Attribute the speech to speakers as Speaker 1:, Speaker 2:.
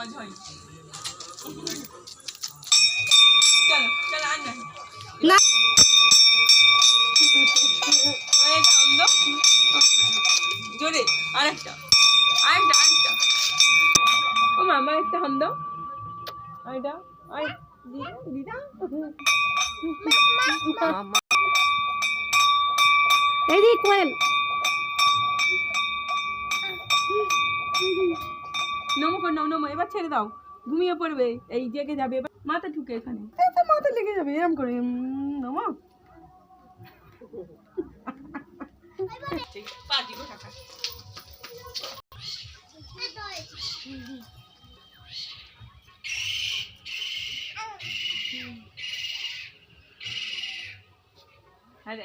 Speaker 1: আওয়াজ হয়। চলো চলো আর না জোরে আরেকটা আরেকটা আরেকটা ও মামা একটা হাম দাও আরেকটা আরে দিদা মামা
Speaker 2: এদি কোয়েল
Speaker 1: নমো কর নাও নমো এবার ছেড়ে দাও ঘুমিয়ে পড়বে এই জেগে যাবে এবার মাথা ঢুকে এখানে মাথা লেগে যাবে এরম করে নমো পাজি গো টাকা হ্যাঁ